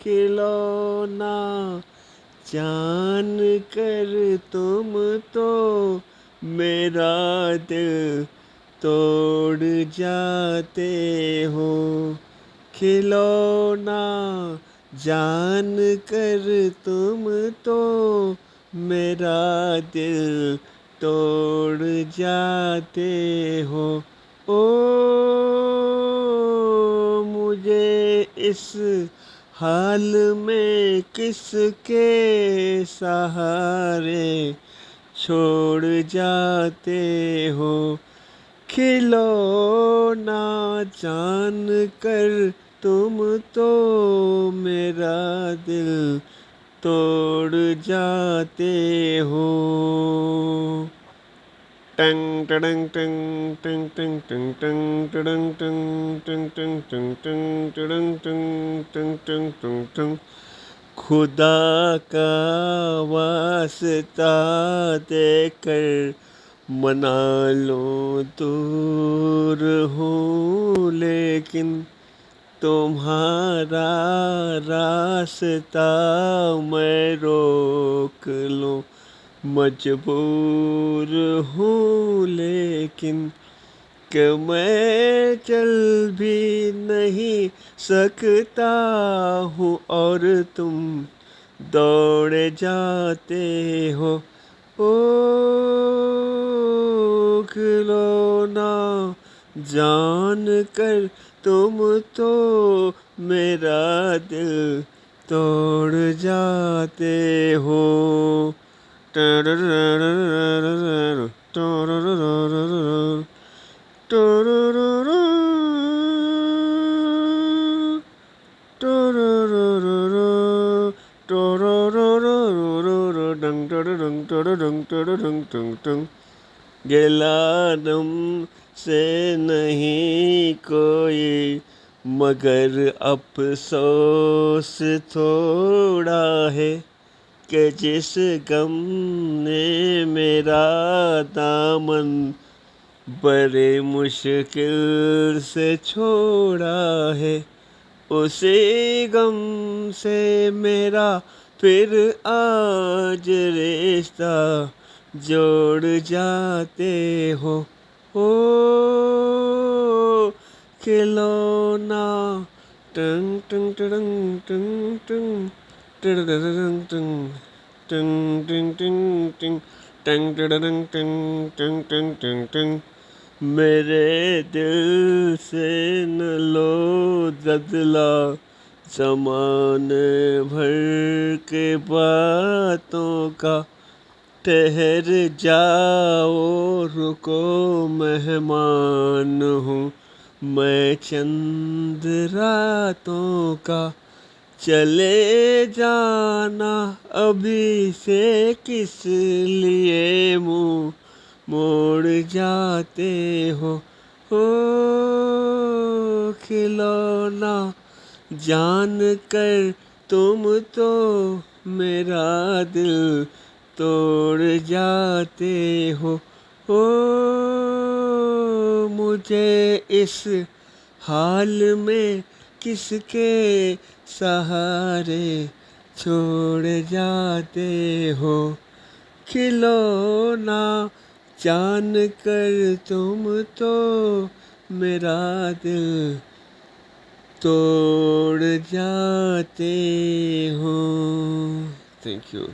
खिलौना जान कर तुम तो मेरा दिल तोड़ जाते हो। खिलौना जान कर तुम तो मेरा दिल तोड़ जाते हो। ओ मुझे इस हाल में किसके सहारे छोड़ जाते हो। खिलौना जान कर तुम तो मेरा दिल तोड़ जाते हो। टंग टडंग टंग टंग टंग टंग टंग टडंग टंग टंग टंग टंग टंग टडंग टंग टंग टंग टंग टंग। खुदा का वास्ता देकर मना लो दूर हूँ, लेकिन तुम्हारा रास्ता मैं रोक लूँ मजबूर हूँ, लेकिन कि मैं चल भी नहीं सकता हूँ और तुम दौड़ जाते हो। ओ खिलौना जान कर तुम तो मेरा दिल तोड़ जाते हो। गिलानम से नहीं कोई मगर अफसोस थोड़ा है कि जिस गम ने मेरा दामन बड़े मुश्किल से छोड़ा है। उसी गम से मेरा फिर आज रिश्ता जोड़ जाते हो। ओ खिलौना टंग टंग टंग टंग टंग टंग टंग टंग टंग टंग टंग टंग टंग टंग टंग टंग टंग। मेरे दिल से न लो बदला ज़माने भर के बातों का। ठहर जाओ रुको मेहमान हूँ मैं चंद रातों का। चले जाना अभी से किस लिए मुँह मोड़ जाते हो। ओ खिलौना जान कर तुम तो मेरा दिल तोड़ जाते हो। ओ मुझे इस हाल में किसके सहारे छोड़ जाते हो। खिलौना जान कर तुम तो मेरा दिल तोड़ जाते हो। Thank you.